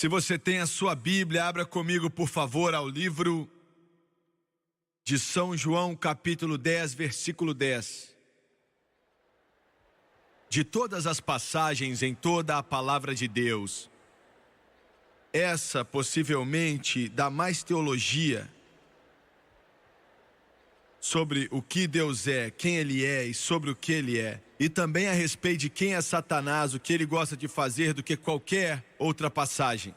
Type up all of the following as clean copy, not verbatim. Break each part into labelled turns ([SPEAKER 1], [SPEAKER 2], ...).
[SPEAKER 1] Se você tem a sua Bíblia, abra comigo, por favor, ao livro de São João, capítulo 10, versículo 10. De todas as passagens em toda a palavra de Deus, essa possivelmente dá mais teologia sobre o que Deus é, quem Ele é e sobre o que Ele é. E também a respeito de quem é Satanás, o que ele gosta de fazer, do que qualquer outra passagem.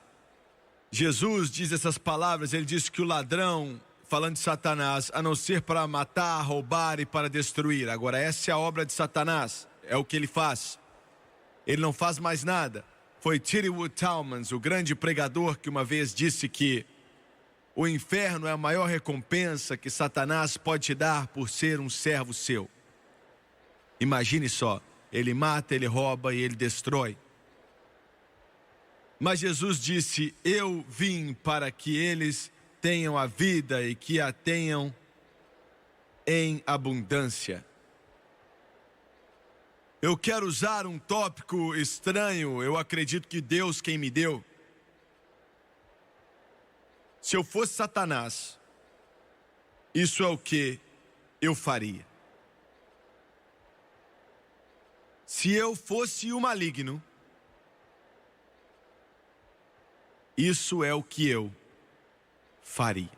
[SPEAKER 1] Jesus diz essas palavras, ele diz que o ladrão, falando de Satanás, a não ser para matar, roubar e para destruir. Agora essa é a obra de Satanás, é o que ele faz. Ele não faz mais nada. Foi T.D. Wood Talmans, o grande pregador, que uma vez disse que o inferno é a maior recompensa que Satanás pode te dar por ser um servo seu. Imagine só, ele mata, ele rouba e ele destrói. Mas Jesus disse, eu vim para que eles tenham a vida e que a tenham em abundância. Eu quero usar um tópico estranho, eu acredito que Deus quem me deu. Se eu fosse Satanás, isso é o que eu faria. Se eu fosse o maligno, isso é o que eu faria.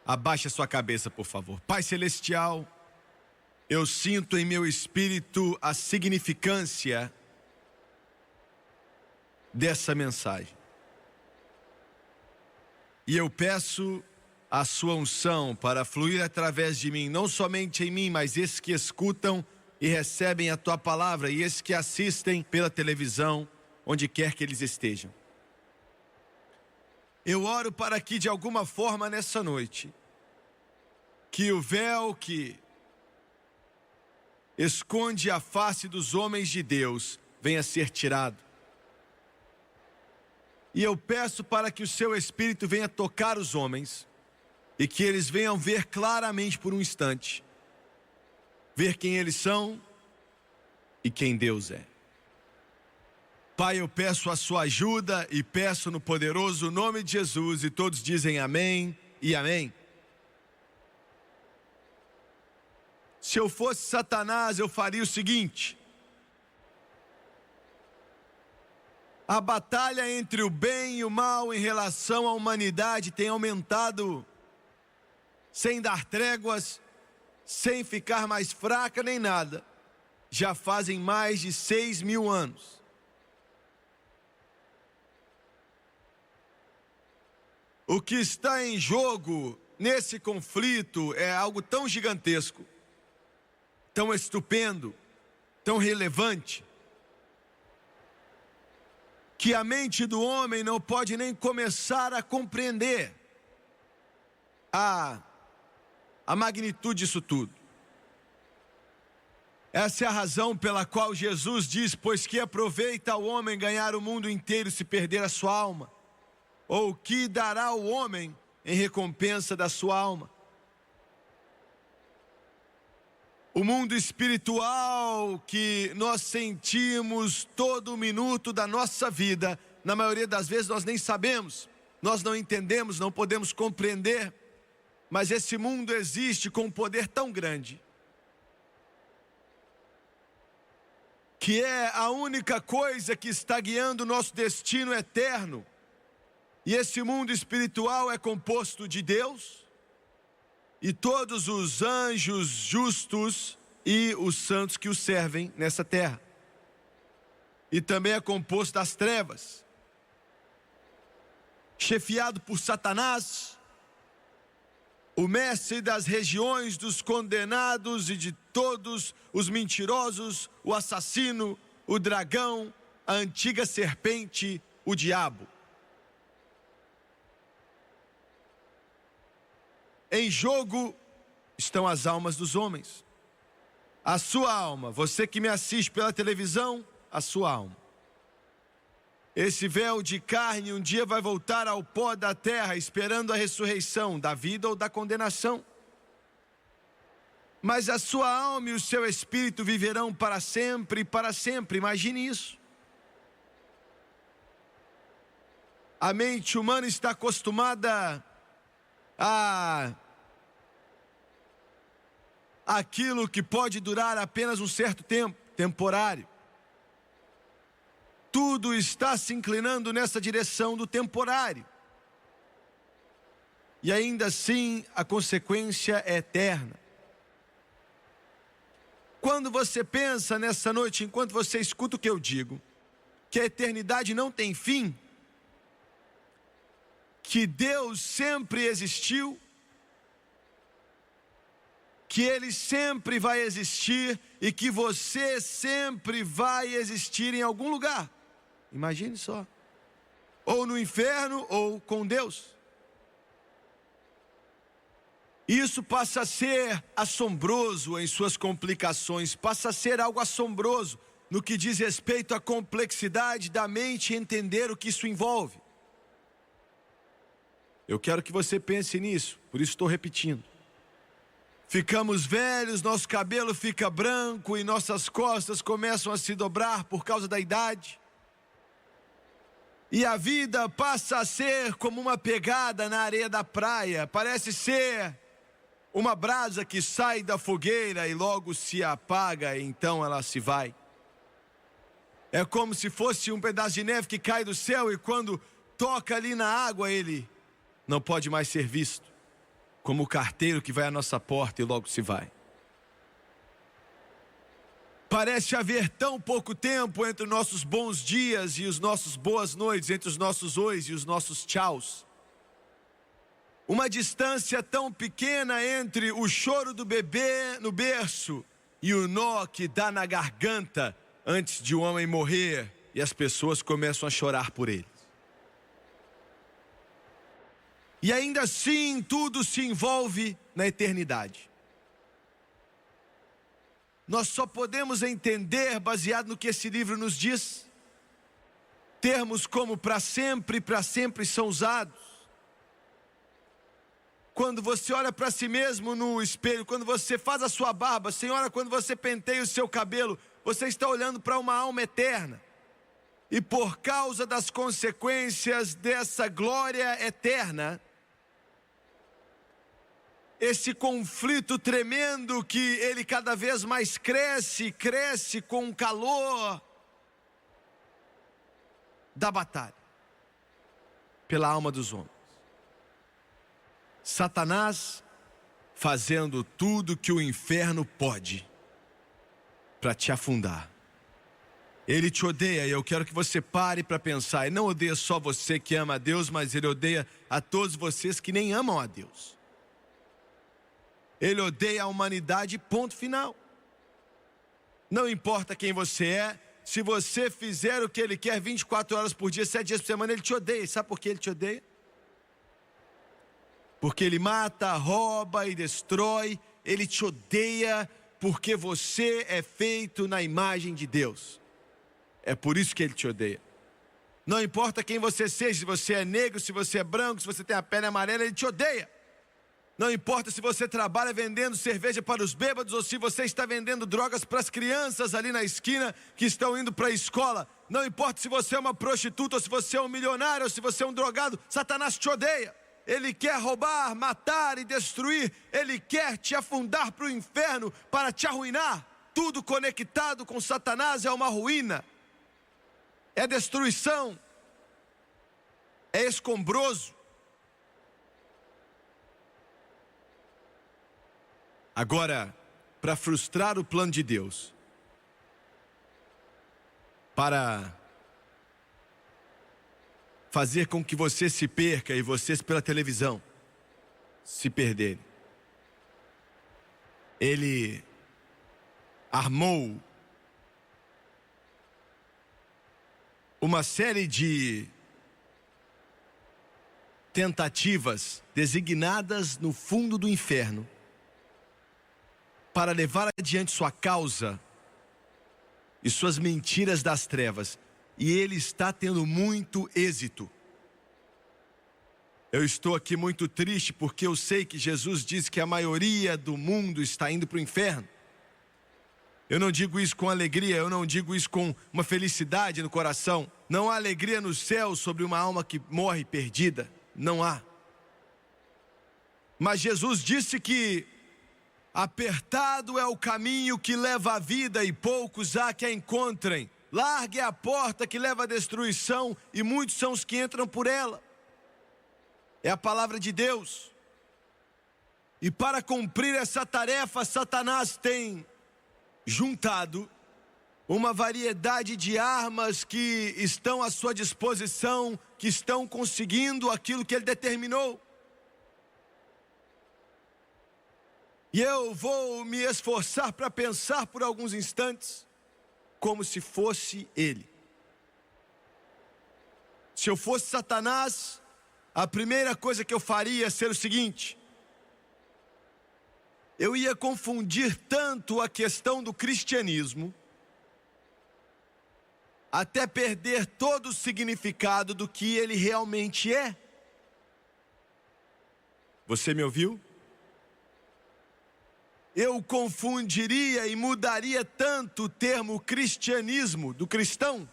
[SPEAKER 1] Abaixe a sua cabeça, por favor. Pai Celestial, eu sinto em meu espírito a significância dessa mensagem. E eu peço a sua unção para fluir através de mim, não somente em mim, mas esses que escutam e recebem a tua palavra e esses que assistem pela televisão, onde quer que eles estejam. Eu oro para que de alguma forma nessa noite, que o véu que esconde a face dos homens de Deus venha a ser tirado. E eu peço para que o seu Espírito venha tocar os homens e que eles venham ver claramente por um instante, ver quem eles são e quem Deus é. Pai, eu peço a sua ajuda e peço no poderoso nome de Jesus, e todos dizem amém e amém. Se eu fosse Satanás, eu faria o seguinte: a batalha entre o bem e o mal em relação à humanidade tem aumentado sem dar tréguas, sem ficar mais fraca nem nada. Já fazem mais de 6.000 anos. O que está em jogo nesse conflito é algo tão gigantesco, tão estupendo, tão relevante, que a mente do homem não pode nem começar a compreender a magnitude disso tudo. Essa é a razão pela qual Jesus diz, pois que aproveita o homem ganhar o mundo inteiro e se perder a sua alma? Ou que dará o homem em recompensa da sua alma? O mundo espiritual que nós sentimos todo minuto da nossa vida, na maioria das vezes nós nem sabemos, nós não entendemos, não podemos compreender, mas esse mundo existe com um poder tão grande, que é a única coisa que está guiando o nosso destino eterno. E esse mundo espiritual é composto de Deus e todos os anjos justos e os santos que o servem nessa terra. E também é composto das trevas, chefiado por Satanás, o mestre das regiões dos condenados e de todos os mentirosos, o assassino, o dragão, a antiga serpente, o diabo. Em jogo estão as almas dos homens. A sua alma, você que me assiste pela televisão, a sua alma. Esse véu de carne um dia vai voltar ao pó da terra, esperando a ressurreição da vida ou da condenação. Mas a sua alma e o seu espírito viverão para sempre e para sempre. Imagine isso. A mente humana está acostumada a aquilo que pode durar apenas um certo tempo, temporário. Tudo está se inclinando nessa direção do temporário. E ainda assim, a consequência é eterna. Quando você pensa nessa noite, enquanto você escuta o que eu digo, que a eternidade não tem fim, que Deus sempre existiu, que Ele sempre vai existir e que você sempre vai existir em algum lugar. Imagine só. Ou no inferno ou com Deus. Isso passa a ser assombroso em suas complicações, passa a ser algo assombroso no que diz respeito à complexidade da mente e entender o que isso envolve. Eu quero que você pense nisso, por isso estou repetindo. Ficamos velhos, nosso cabelo fica branco e nossas costas começam a se dobrar por causa da idade. E a vida passa a ser como uma pegada na areia da praia, parece ser uma brasa que sai da fogueira e logo se apaga e então ela se vai. É como se fosse um pedaço de neve que cai do céu e quando toca ali na água ele não pode mais ser visto. Como o carteiro que vai à nossa porta e logo se vai. Parece haver tão pouco tempo entre os nossos bons dias e os nossos boas noites, entre os nossos ois e os nossos tchauz. Uma distância tão pequena entre o choro do bebê no berço e o nó que dá na garganta antes de o homem morrer e as pessoas começam a chorar por ele. E ainda assim tudo se envolve na eternidade. Nós só podemos entender, baseado no que esse livro nos diz, termos como para sempre são usados. Quando você olha para si mesmo no espelho, quando você faz a sua barba, senhora, quando você penteia o seu cabelo, você está olhando para uma alma eterna. E por causa das consequências dessa glória eterna, esse conflito tremendo que ele cada vez mais cresce com o calor da batalha pela alma dos homens. Satanás fazendo tudo que o inferno pode para te afundar. Ele te odeia e eu quero que você pare para pensar. Ele não odeia só você que ama a Deus, mas ele odeia a todos vocês que nem amam a Deus. Ele odeia a humanidade, ponto final. Não importa quem você é, se você fizer o que ele quer 24 horas por dia, 7 dias por semana, ele te odeia. Sabe por que ele te odeia? Porque ele mata, rouba e destrói. Ele te odeia porque você é feito na imagem de Deus. É por isso que ele te odeia. Não importa quem você seja, se você é negro, se você é branco, se você tem a pele amarela, ele te odeia. Não importa se você trabalha vendendo cerveja para os bêbados ou se você está vendendo drogas para as crianças ali na esquina que estão indo para a escola. Não importa se você é uma prostituta ou se você é um milionário ou se você é um drogado, Satanás te odeia. Ele quer roubar, matar e destruir. Ele quer te afundar para o inferno para te arruinar. Tudo conectado com Satanás é uma ruína. É destruição. É escombroso. Agora, para frustrar o plano de Deus, para fazer com que você se perca e vocês pela televisão se perderem, ele armou uma série de tentativas designadas no fundo do inferno para levar adiante sua causa e suas mentiras das trevas. E ele está tendo muito êxito. Eu estou aqui muito triste porque eu sei que Jesus diz que a maioria do mundo está indo para o inferno. Eu não digo isso com alegria, eu não digo isso com uma felicidade no coração. Não há alegria no céu sobre uma alma que morre perdida. Não há. Mas Jesus disse que apertado é o caminho que leva à vida e poucos há que a encontrem. Larga é a porta que leva à destruição e muitos são os que entram por ela. É a palavra de Deus. E para cumprir essa tarefa, Satanás tem juntado uma variedade de armas que estão à sua disposição, que estão conseguindo aquilo que ele determinou. E eu vou me esforçar para pensar por alguns instantes como se fosse ele. Se eu fosse Satanás, a primeira coisa que eu faria é ser o seguinte: eu ia confundir tanto a questão do cristianismo, até perder todo o significado do que ele realmente é. Você me ouviu? Eu confundiria e mudaria tanto o termo cristianismo, do cristão,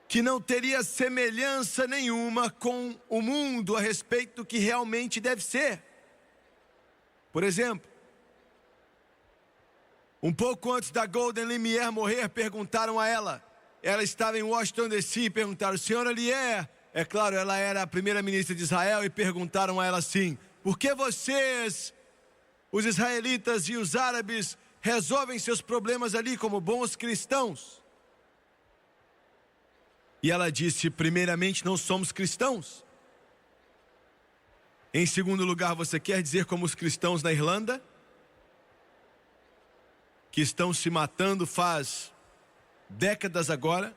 [SPEAKER 1] que não teria semelhança nenhuma com o mundo a respeito do que realmente deve ser. Por exemplo, um pouco antes da Golden Limier morrer, perguntaram a ela. Ela estava em Washington DC e perguntaram: senhora Limier, é claro, ela era a primeira-ministra de Israel, e perguntaram a ela assim: por que vocês, os israelitas e os árabes, resolvem seus problemas ali como bons cristãos? E ela disse: primeiramente, não somos cristãos. Em segundo lugar, você quer dizer como os cristãos na Irlanda, que estão se matando faz décadas agora,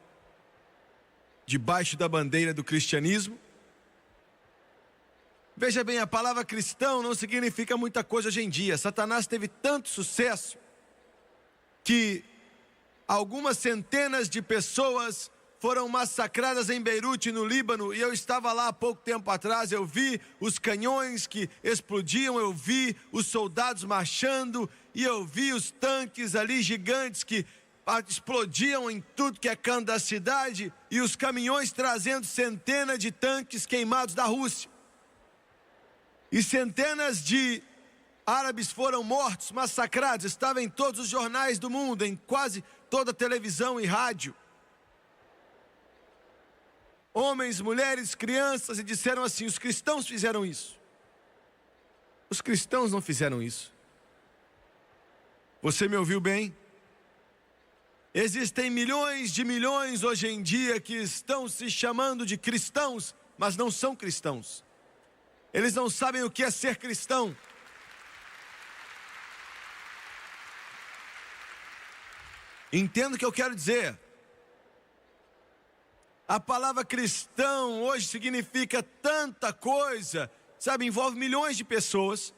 [SPEAKER 1] debaixo da bandeira do cristianismo? Veja bem, a palavra cristão não significa muita coisa hoje em dia. Satanás teve tanto sucesso que algumas centenas de pessoas foram massacradas em Beirute, no Líbano, e eu estava lá há pouco tempo atrás. Eu vi os canhões que explodiam, eu vi os soldados marchando, e eu vi os tanques ali gigantes que explodiam em tudo que é canto da cidade, e os caminhões trazendo centenas de tanques queimados da Rússia. E centenas de árabes foram mortos, massacrados. Estava em todos os jornais do mundo, em quase toda a televisão e rádio. Homens, mulheres, crianças, e disseram assim: os cristãos fizeram isso. Os cristãos não fizeram isso. Você me ouviu bem? Existem milhões de milhões hoje em dia que estão se chamando de cristãos, mas não são cristãos. Eles não sabem o que é ser cristão. Entendo o que eu quero dizer. A palavra cristão hoje significa tanta coisa, sabe, envolve milhões de pessoas.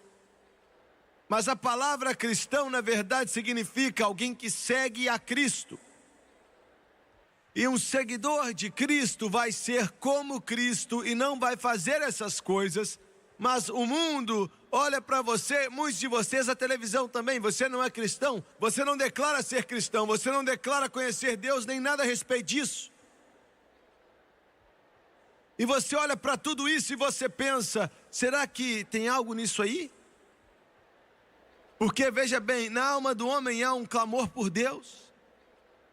[SPEAKER 1] Mas a palavra cristão, na verdade, significa alguém que segue a Cristo. E um seguidor de Cristo vai ser como Cristo e não vai fazer essas coisas. Mas o mundo olha para você, muitos de vocês, a televisão também. Você não é cristão, você não declara ser cristão, você não declara conhecer Deus, nem nada a respeito disso. E você olha para tudo isso e você pensa: será que tem algo nisso aí? Porque veja bem, na alma do homem há um clamor por Deus.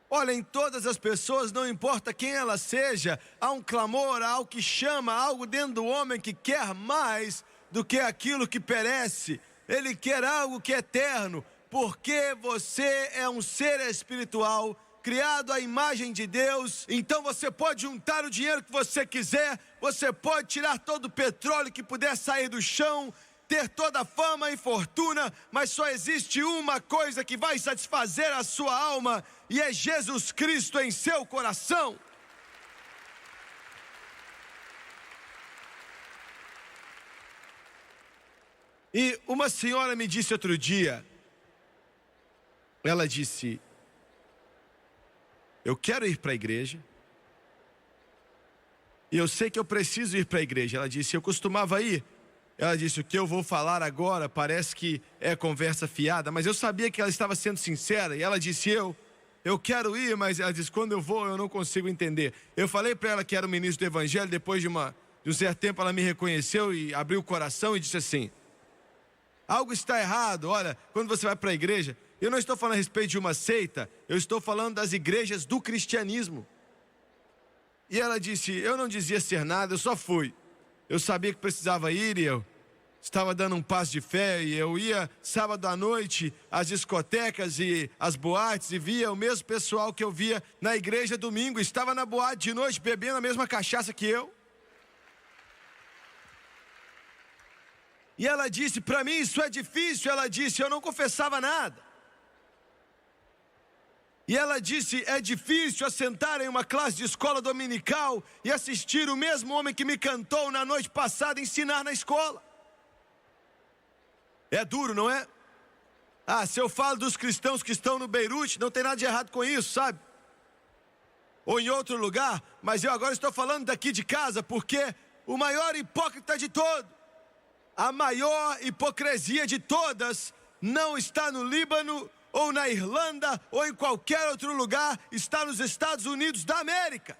[SPEAKER 1] Olha, em todas as pessoas, não importa quem ela seja, há um clamor, há algo que chama, há algo dentro do homem que quer mais do que aquilo que perece. Ele quer algo que é eterno, porque você é um ser espiritual, criado à imagem de Deus. Então você pode juntar o dinheiro que você quiser, você pode tirar todo o petróleo que puder sair do chão, ter toda a fama e fortuna, mas só existe uma coisa que vai satisfazer a sua alma, e é Jesus Cristo em seu coração. E uma senhora me disse outro dia, ela disse: eu quero ir para a igreja, e eu sei que eu preciso ir para a igreja. Ela disse: eu costumava ir Ela disse: o que eu vou falar agora parece que é conversa fiada, mas eu sabia que ela estava sendo sincera. E ela disse: eu quero ir, mas ela disse: quando eu vou eu não consigo entender. Eu falei para ela que era o ministro do Evangelho. Depois de um certo tempo ela me reconheceu e abriu o coração e disse assim: algo está errado. Olha, quando você vai para a igreja, eu não estou falando a respeito de uma seita, eu estou falando das igrejas do cristianismo. E ela disse: eu não dizia ser nada, eu só fui. Eu sabia que precisava ir e eu estava dando um passo de fé. E eu ia sábado à noite às discotecas e às boates e via o mesmo pessoal que eu via na igreja domingo. Estava na boate de noite bebendo a mesma cachaça que eu. E ela disse: para mim isso é difícil. Ela disse: eu não confessava nada. E ela disse: é difícil assentar em uma classe de escola dominical e assistir o mesmo homem que me cantou na noite passada ensinar na escola. É duro, não é? Ah, se eu falo dos cristãos que estão no Beirute, não tem nada de errado com isso, sabe? Ou em outro lugar, mas eu agora estou falando daqui de casa, porque o maior hipócrita de todos, a maior hipocrisia de todas, não está no Líbano, ou na Irlanda, ou em qualquer outro lugar, está nos Estados Unidos da América.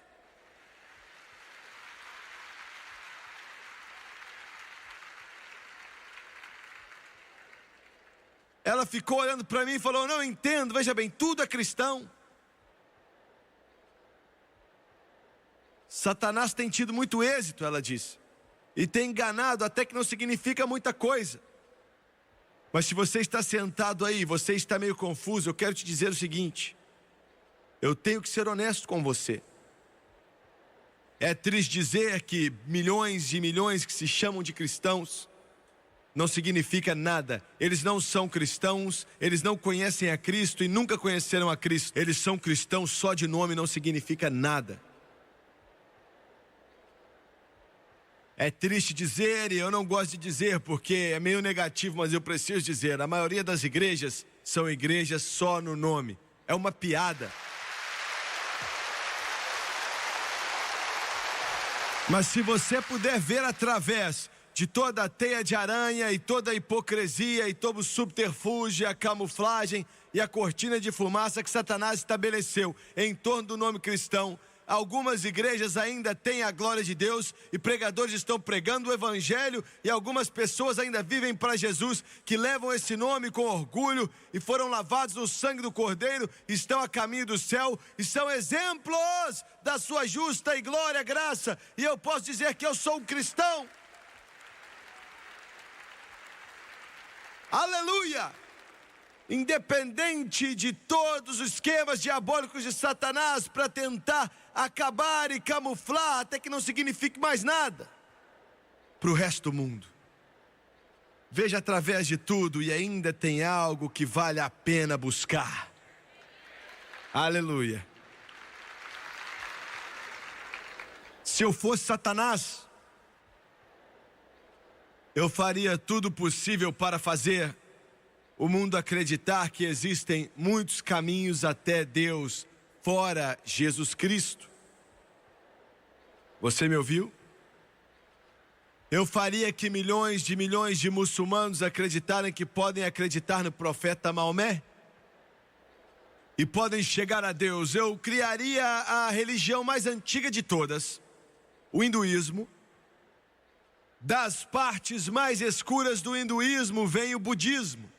[SPEAKER 1] Ela ficou olhando para mim e falou: não entendo, veja bem, tudo é cristão. Satanás tem tido muito êxito, ela disse, e tem enganado até que não significa muita coisa. Mas se você está sentado aí, você está meio confuso, eu quero te dizer o seguinte: eu tenho que ser honesto com você. É triste dizer que milhões e milhões que se chamam de cristãos não significa nada. Eles não são cristãos, eles não conhecem a Cristo e nunca conheceram a Cristo. Eles são cristãos só de nome, não significa nada. É triste dizer, e eu não gosto de dizer porque é meio negativo, mas eu preciso dizer: a maioria das igrejas são igrejas só no nome. É uma piada. Mas se você puder ver através de toda a teia de aranha e toda a hipocrisia e todo o subterfúgio, a camuflagem e a cortina de fumaça que Satanás estabeleceu em torno do nome cristão, algumas igrejas ainda têm a glória de Deus e pregadores estão pregando o Evangelho, e algumas pessoas ainda vivem para Jesus, que levam esse nome com orgulho e foram lavados no sangue do Cordeiro, estão a caminho do céu e são exemplos da sua justa e glória graça. E eu posso dizer que eu sou um cristão. Aleluia! Independente de todos os esquemas diabólicos de Satanás para tentar acabar e camuflar até que não signifique mais nada para o resto do mundo. Veja através de tudo e ainda tem algo que vale a pena buscar. Aleluia. Se eu fosse Satanás, eu faria tudo possível para fazer o mundo acreditar que existem muitos caminhos até Deus fora Jesus Cristo. Você me ouviu? Eu faria que milhões de muçulmanos acreditarem que podem acreditar no profeta Maomé e podem chegar a Deus. Eu criaria a religião mais antiga de todas, o hinduísmo. Das partes mais escuras do hinduísmo vem o budismo,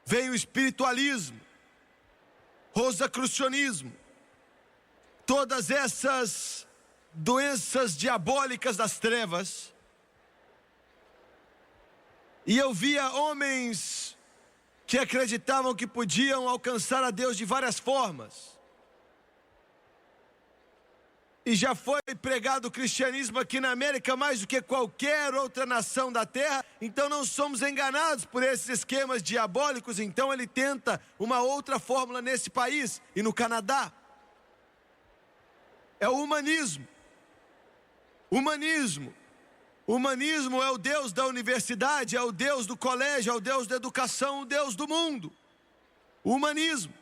[SPEAKER 1] vem o espiritualismo, rosacrucianismo, todas essas doenças diabólicas das trevas. E eu via homens que acreditavam que podiam alcançar a Deus de várias formas. E já foi pregado o cristianismo aqui na América mais do que qualquer outra nação da terra. Então não somos enganados por esses esquemas diabólicos. Então ele tenta uma outra fórmula nesse país e no Canadá. É o humanismo. Humanismo. Humanismo é o Deus da universidade, é o Deus do colégio, é o Deus da educação, o Deus do mundo. O humanismo.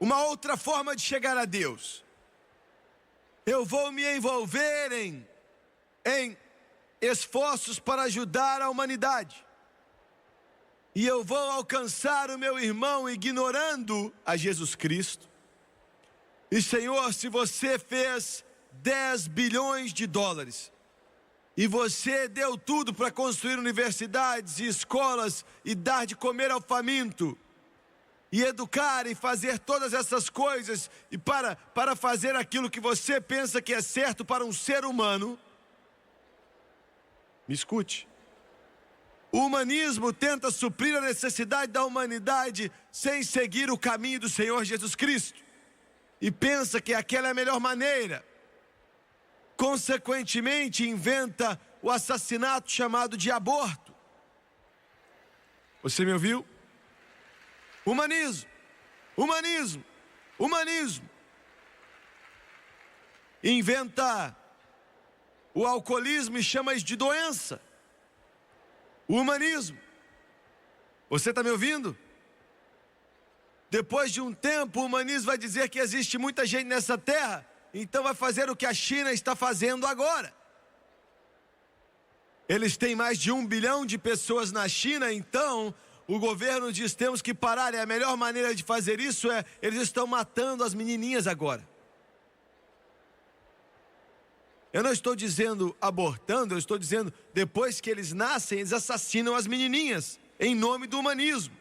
[SPEAKER 1] Uma outra forma de chegar a Deus. Eu vou me envolver em esforços para ajudar a humanidade. E eu vou alcançar o meu irmão ignorando a Jesus Cristo. E Senhor, se você fez 10 bilhões de dólares e você deu tudo para construir universidades e escolas e dar de comer ao faminto e educar e fazer todas essas coisas e para fazer aquilo que você pensa que é certo para um ser humano, me escute. O humanismo tenta suprir a necessidade da humanidade sem seguir o caminho do Senhor Jesus Cristo. E pensa que aquela é a melhor maneira. Consequentemente, inventa o assassinato chamado de aborto. Você me ouviu? Humanismo, humanismo, humanismo. Inventa o alcoolismo e chama isso de doença. O humanismo. Você está me ouvindo? Depois de um tempo, o humanismo vai dizer que existe muita gente nessa terra, então vai fazer o que a China está fazendo agora. Eles têm mais de 1 bilhão de pessoas na China, então o governo diz: temos que parar. E a melhor maneira de fazer isso é, eles estão matando as menininhas agora. Eu não estou dizendo abortando, eu estou dizendo, depois que eles nascem, eles assassinam as menininhas, em nome do humanismo.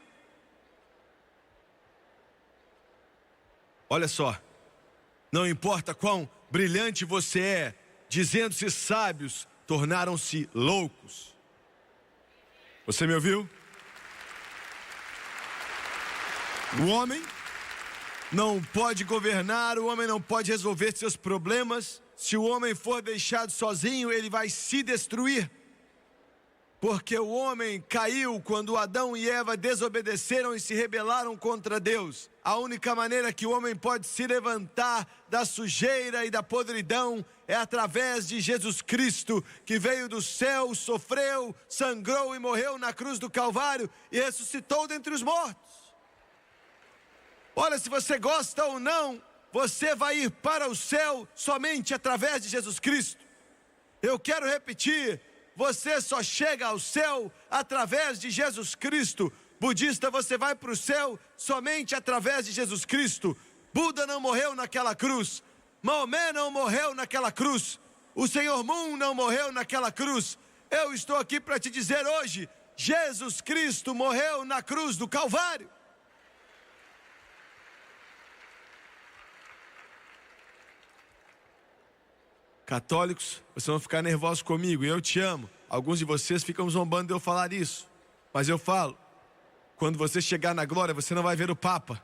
[SPEAKER 1] Olha só, não importa quão brilhante você é, dizendo-se sábios, tornaram-se loucos. Você me ouviu? O homem não pode governar, o homem não pode resolver seus problemas. Se o homem for deixado sozinho, ele vai se destruir. Porque o homem caiu quando Adão e Eva desobedeceram e se rebelaram contra Deus. A única maneira que o homem pode se levantar da sujeira e da podridão é através de Jesus Cristo, que veio do céu, sofreu, sangrou e morreu na cruz do Calvário e ressuscitou dentre os mortos. Olha, se você gosta ou não, você vai ir para o céu somente através de Jesus Cristo. Eu quero repetir. Você só chega ao céu através de Jesus Cristo. Budista, você vai para o céu somente através de Jesus Cristo. Buda não morreu naquela cruz. Maomé não morreu naquela cruz. O Senhor Moon não morreu naquela cruz. Eu estou aqui para te dizer hoje, Jesus Cristo morreu na cruz do Calvário. Católicos, vocês vão ficar nervosos comigo, e eu te amo. Alguns de vocês ficam zombando de eu falar isso. Mas eu falo, quando você chegar na glória, você não vai ver o Papa.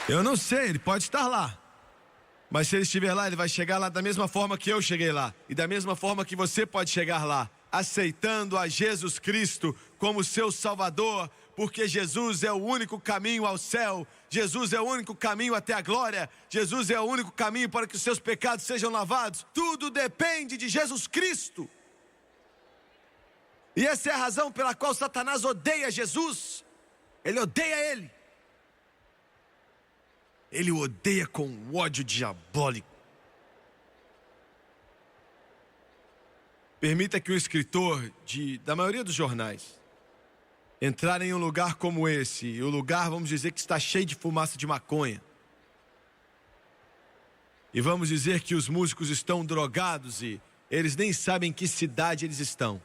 [SPEAKER 1] Eu não sei, ele pode estar lá. Mas se ele estiver lá, ele vai chegar lá da mesma forma que eu cheguei lá. E da mesma forma que você pode chegar lá. Aceitando a Jesus Cristo como seu Salvador, porque Jesus é o único caminho ao céu, Jesus é o único caminho até a glória, Jesus é o único caminho para que os seus pecados sejam lavados. Tudo depende de Jesus Cristo. E essa é a razão pela qual Satanás odeia Jesus. Ele odeia ele. Ele o odeia com ódio diabólico. Permita que o escritor da maioria dos jornais entrar em um lugar como esse, e o lugar, vamos dizer, que está cheio de fumaça de maconha. E vamos dizer que os músicos estão drogados e eles nem sabem em que cidade eles estão.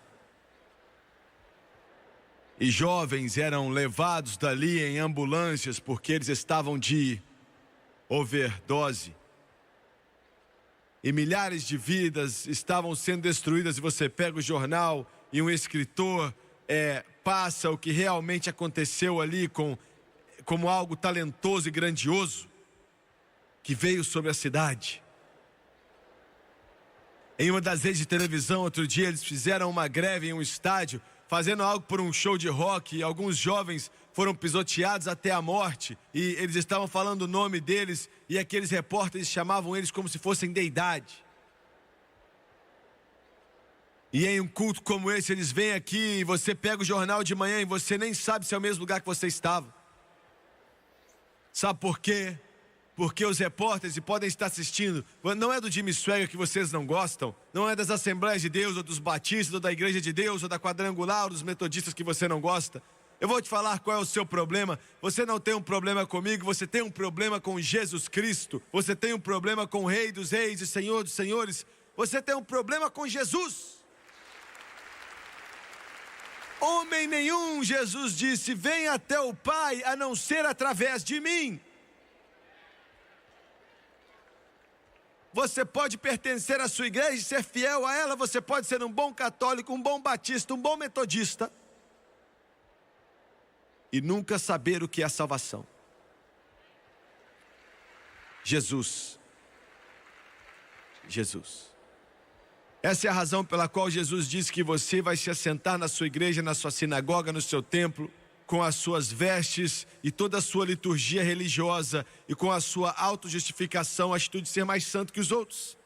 [SPEAKER 1] E jovens eram levados dali em ambulâncias porque eles estavam de overdose. E milhares de vidas estavam sendo destruídas, e você pega o jornal e um escritor passa o que realmente aconteceu ali como algo talentoso e grandioso que veio sobre a cidade. Em uma das redes de televisão, outro dia, eles fizeram uma greve em um estádio, fazendo algo por um show de rock, e alguns jovens foram pisoteados até a morte, e eles estavam falando o nome deles, e aqueles repórteres chamavam eles como se fossem deidade. E em um culto como esse, eles vêm aqui e você pega o jornal de manhã e você nem sabe se é o mesmo lugar que você estava. Sabe por quê? Porque os repórteres, e podem estar assistindo, não é do Jimmy Swaggart que vocês não gostam, não é das Assembleias de Deus, ou dos Batistas, ou da Igreja de Deus, ou da Quadrangular, ou dos Metodistas que você não gosta. Eu vou te falar qual é o seu problema. Você não tem um problema comigo, você tem um problema com Jesus Cristo. Você tem um problema com o Rei dos Reis e Senhor dos Senhores. Você tem um problema com Jesus. Homem nenhum, Jesus disse, vem até o Pai a não ser através de mim. Você pode pertencer à sua igreja e ser fiel a ela. Você pode ser um bom católico, um bom batista, um bom metodista e nunca saber o que é salvação. Jesus. Essa é a razão pela qual Jesus disse que você vai se assentar na sua igreja, na sua sinagoga, no seu templo, com as suas vestes e toda a sua liturgia religiosa e com a sua autojustificação, a atitude de ser mais santo que os outros.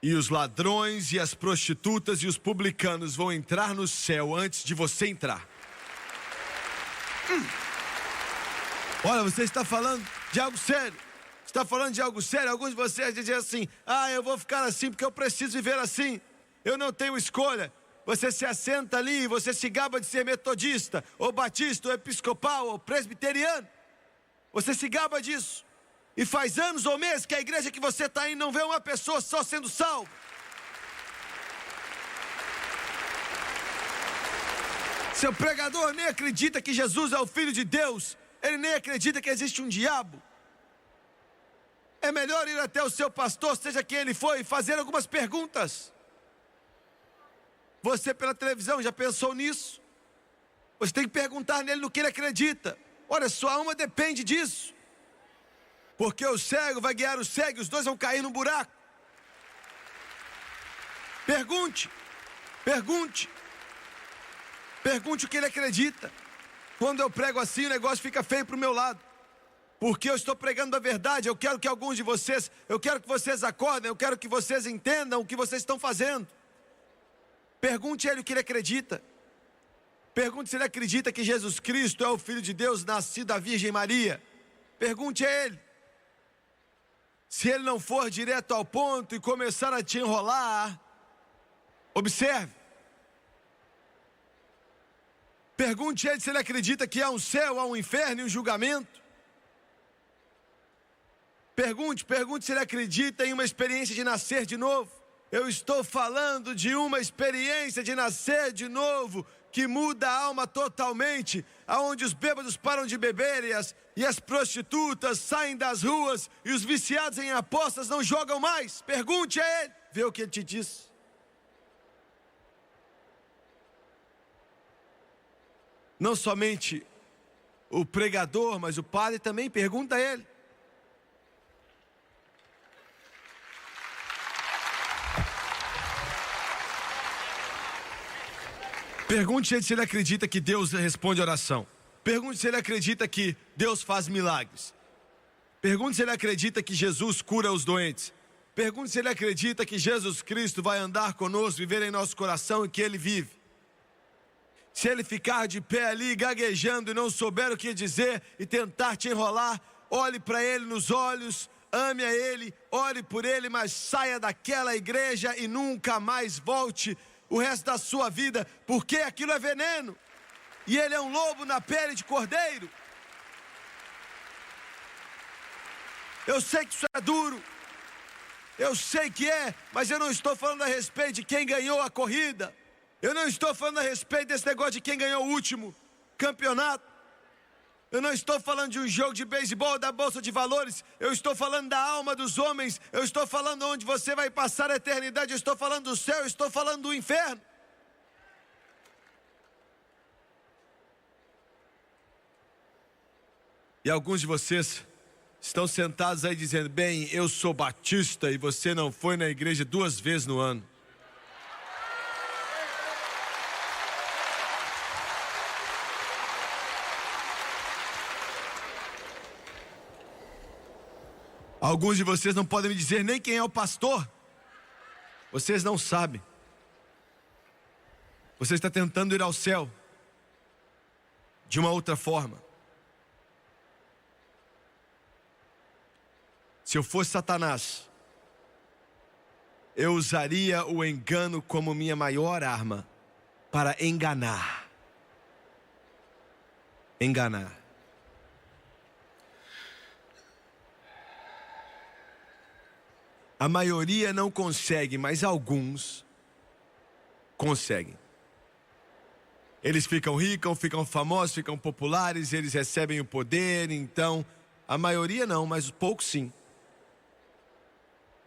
[SPEAKER 1] E os ladrões e as prostitutas e os publicanos vão entrar no céu antes de você entrar. Olha, você está falando de algo sério. Está falando de algo sério. Alguns de vocês dizem assim, eu vou ficar assim porque eu preciso viver assim. Eu não tenho escolha. Você se assenta ali e você se gaba de ser metodista, ou batista, ou episcopal, ou presbiteriano. Você se gaba disso. E faz anos ou meses que a igreja que você está indo não vê uma pessoa só sendo salva. Seu pregador nem acredita que Jesus é o Filho de Deus. Ele nem acredita que existe um diabo. É melhor ir até o seu pastor, seja quem ele for, e fazer algumas perguntas. Você pela televisão já pensou nisso? Você tem que perguntar nele no que ele acredita. Olha, sua alma depende disso. Porque o cego vai guiar o cego e os dois vão cair no buraco. Pergunte o que ele acredita. Quando eu prego assim, o negócio fica feio para o meu lado. Porque eu estou pregando a verdade. Eu quero que alguns de vocês, eu quero que vocês acordem, eu quero que vocês entendam o que vocês estão fazendo. Pergunte a ele o que ele acredita. Pergunte se ele acredita que Jesus Cristo é o Filho de Deus, nascido da Virgem Maria. Pergunte a ele. Se ele não for direto ao ponto e começar a te enrolar, observe. Pergunte a ele se ele acredita que há um céu, há um inferno e um julgamento. Pergunte se ele acredita em uma experiência de nascer de novo. Eu estou falando de uma experiência de nascer de novo, que muda a alma totalmente, aonde os bêbados param de beber e as prostitutas saem das ruas e os viciados em apostas não jogam mais. Pergunte a ele, vê o que ele te diz. Não somente o pregador, mas o padre também pergunta a ele. Pergunte a ele se ele acredita que Deus responde a oração. Pergunte se ele acredita que Deus faz milagres. Pergunte se ele acredita que Jesus cura os doentes. Pergunte se ele acredita que Jesus Cristo vai andar conosco, viver em nosso coração e que ele vive. Se ele ficar de pé ali gaguejando e não souber o que dizer e tentar te enrolar, olhe para ele nos olhos, ame a ele, ore por ele, mas saia daquela igreja e nunca mais volte o resto da sua vida, porque aquilo é veneno, e ele é um lobo na pele de cordeiro. Eu sei que isso é duro, eu sei que é, mas eu não estou falando a respeito de quem ganhou a corrida, eu não estou falando a respeito desse negócio de quem ganhou o último campeonato. Eu não estou falando de um jogo de beisebol da Bolsa de Valores. Eu estou falando da alma dos homens. Eu estou falando onde você vai passar a eternidade. Eu estou falando do céu, eu estou falando do inferno. E alguns de vocês estão sentados aí dizendo, bem, eu sou batista e você não foi na igreja 2 vezes no ano. Alguns de vocês não podem me dizer nem quem é o pastor. Vocês não sabem. Você está tentando ir ao céu de uma outra forma. Se eu fosse Satanás, eu usaria o engano como minha maior arma para enganar. Enganar. A maioria não consegue, mas alguns conseguem. Eles ficam ricos, ficam famosos, ficam populares, eles recebem o poder, então... A maioria não, mas poucos sim.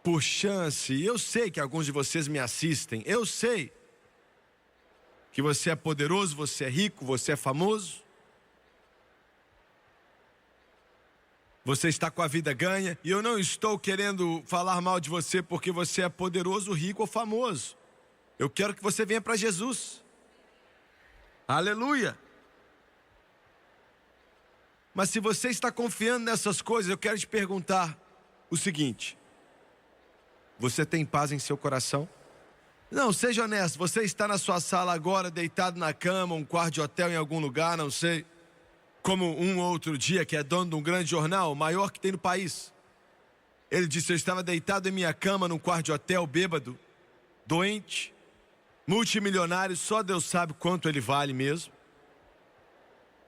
[SPEAKER 1] Por chance, eu sei que alguns de vocês me assistem, eu sei que você é poderoso, você é rico, você é famoso. Você está com a vida ganha, e eu não estou querendo falar mal de você porque você é poderoso, rico ou famoso. Eu quero que você venha para Jesus. Aleluia! Mas se você está confiando nessas coisas, eu quero te perguntar o seguinte: você tem paz em seu coração? Não, seja honesto, você está na sua sala agora, deitado na cama, um quarto de hotel em algum lugar, não sei. Como um outro dia, que é dono de um grande jornal, o maior que tem no país. Ele disse: eu estava deitado em minha cama, num quarto de hotel, bêbado, doente, multimilionário, só Deus sabe quanto ele vale mesmo.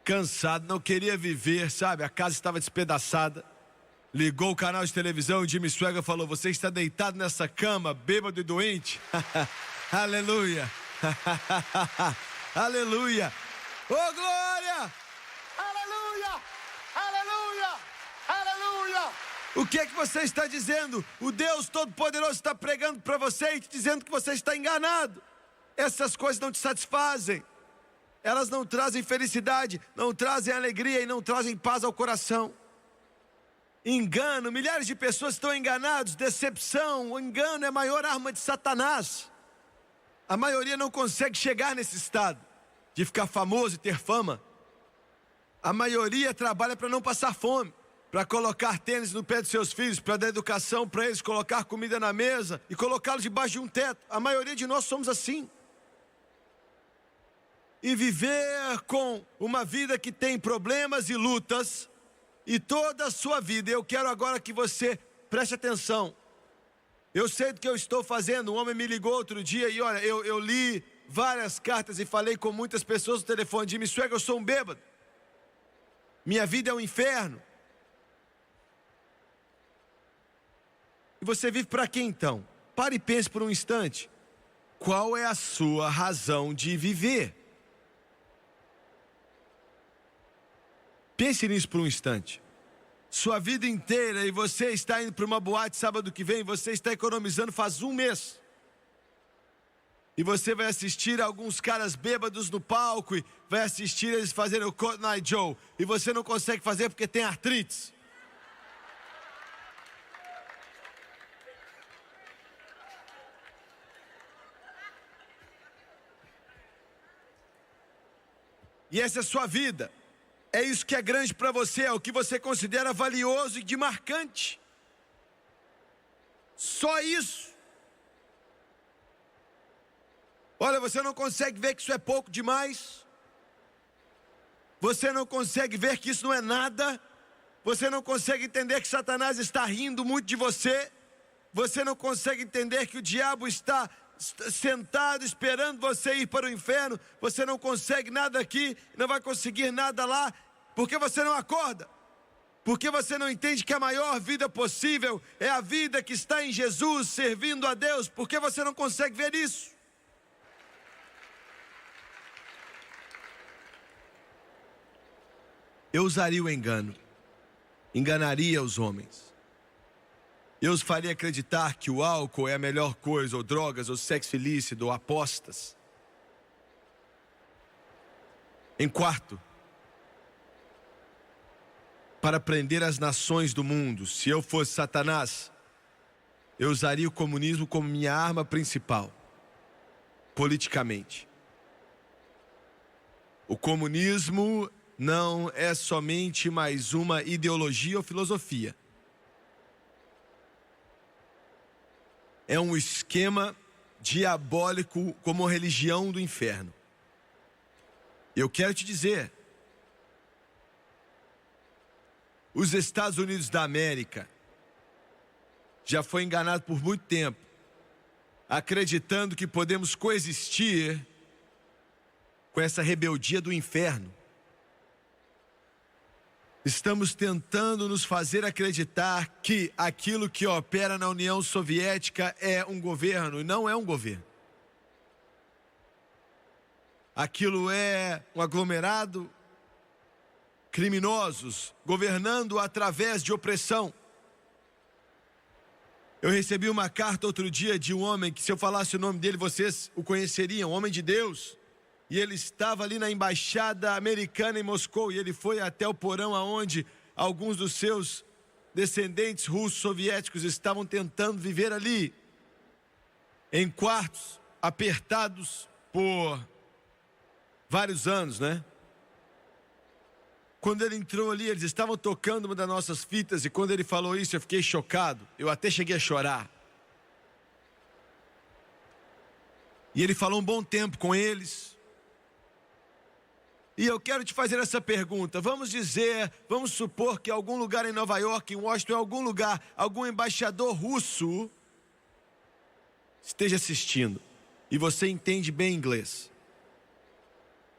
[SPEAKER 1] Cansado, não queria viver, sabe? A casa estava despedaçada. Ligou o canal de televisão e Jimmy Swaggart falou: você está deitado nessa cama, bêbado e doente? Aleluia! Aleluia! Oh, glória!
[SPEAKER 2] Aleluia! Aleluia! Aleluia!
[SPEAKER 1] O que é que você está dizendo? O Deus Todo-Poderoso está pregando para você e te dizendo que você está enganado. Essas coisas não te satisfazem. Elas não trazem felicidade, não trazem alegria e não trazem paz ao coração. Engano, milhares de pessoas estão enganados, decepção, o engano é a maior arma de Satanás. A maioria não consegue chegar nesse estado de ficar famoso e ter fama. A maioria trabalha para não passar fome, para colocar tênis no pé dos seus filhos, para dar educação para eles, colocar comida na mesa e colocá-los debaixo de um teto. A maioria de nós somos assim. E viver com uma vida que tem problemas e lutas, e toda a sua vida. Eu quero agora que você preste atenção. Eu sei do que eu estou fazendo. Um homem me ligou outro dia e olha, eu li várias cartas e falei com muitas pessoas no telefone. Jimmy Swaggart, eu sou um bêbado. Minha vida é um inferno. E você vive para quê então? Pare e pense por um instante. Qual é a sua razão de viver? Pense nisso por um instante. Sua vida inteira e você está indo para uma boate sábado que vem, você está economizando faz um mês. E você vai assistir alguns caras bêbados no palco e vai assistir eles fazendo o Cotton Eye Joe. E você não consegue fazer porque tem artrite. E essa é a sua vida. É isso que é grande para você, é o que você considera valioso e de marcante. Só isso. Olha, você não consegue ver que isso é pouco demais. Você não consegue ver que isso não é nada. Você não consegue entender que Satanás está rindo muito de você. Você não consegue entender que o diabo está sentado esperando você ir para o inferno. Você não consegue nada aqui, não vai conseguir nada lá, porque você não acorda, porque você não entende que a maior vida possível é a vida que está em Jesus, servindo a Deus. Porque você não consegue ver isso? Eu usaria o engano, enganaria os homens. Eu os faria acreditar que o álcool é a melhor coisa, ou drogas, ou sexo ilícito, ou apostas. Em quarto, para prender as nações do mundo, se eu fosse Satanás, eu usaria o comunismo como minha arma principal, politicamente. O comunismo não é somente mais uma ideologia ou filosofia. É um esquema diabólico como religião do inferno. Eu quero te dizer, os Estados Unidos da América já foi enganado por muito tempo, acreditando que podemos coexistir com essa rebeldia do inferno. Estamos tentando nos fazer acreditar que aquilo que opera na União Soviética é um governo, e não é um governo. Aquilo é um aglomerado, criminosos, governando através de opressão. Eu recebi uma carta outro dia de um homem que, se eu falasse o nome dele, vocês o conheceriam, um homem de Deus. E ele estava ali na embaixada americana em Moscou, e ele foi até o porão aonde alguns dos seus descendentes russos soviéticos estavam tentando viver ali, em quartos apertados por vários anos, né? Quando ele entrou ali, eles estavam tocando uma das nossas fitas, e quando ele falou isso, eu fiquei chocado. Eu até cheguei a chorar. E ele falou um bom tempo com eles. E eu quero te fazer essa pergunta. Vamos supor que em algum lugar em Nova York, em Washington, em algum lugar, algum embaixador russo esteja assistindo. E você entende bem inglês.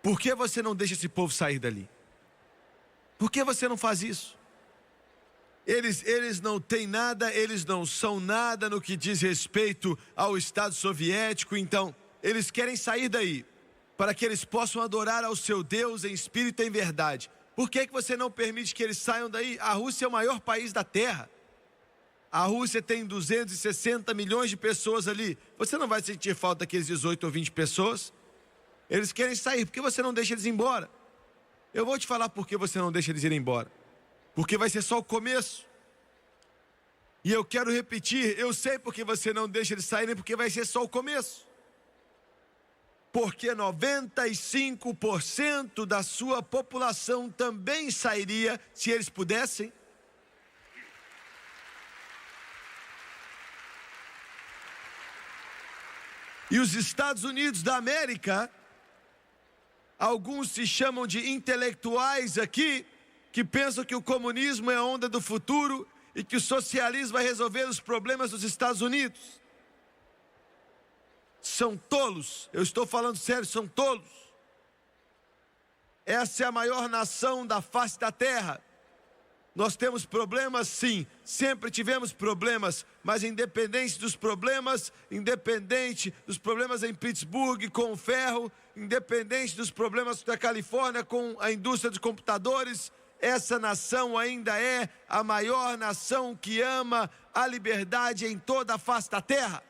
[SPEAKER 1] Por que você não deixa esse povo sair dali? Por que você não faz isso? Eles não têm nada, eles não são nada no que diz respeito ao Estado soviético, então eles querem sair daí, para que eles possam adorar ao seu Deus em espírito e em verdade. Por que você não permite que eles saiam daí? A Rússia é o maior país da Terra. A Rússia tem 260 milhões de pessoas ali. Você não vai sentir falta daqueles 18 ou 20 pessoas? Eles querem sair, por que você não deixa eles ir embora? Eu vou te falar por que você não deixa eles irem embora. Porque vai ser só o começo. E eu quero repetir, eu sei porque você não deixa eles saírem, porque vai ser só o começo. Porque 95% da sua população também sairia se eles pudessem. E os Estados Unidos da América, alguns se chamam de intelectuais aqui, que pensam que o comunismo é a onda do futuro e que o socialismo vai resolver os problemas dos Estados Unidos. São tolos, eu estou falando sério, são tolos. Essa é a maior nação da face da terra. Nós temos problemas, sim, sempre tivemos problemas, mas independente dos problemas em Pittsburgh com o ferro, independente dos problemas da Califórnia com a indústria de computadores, essa nação ainda é a maior nação que ama a liberdade em toda a face da terra.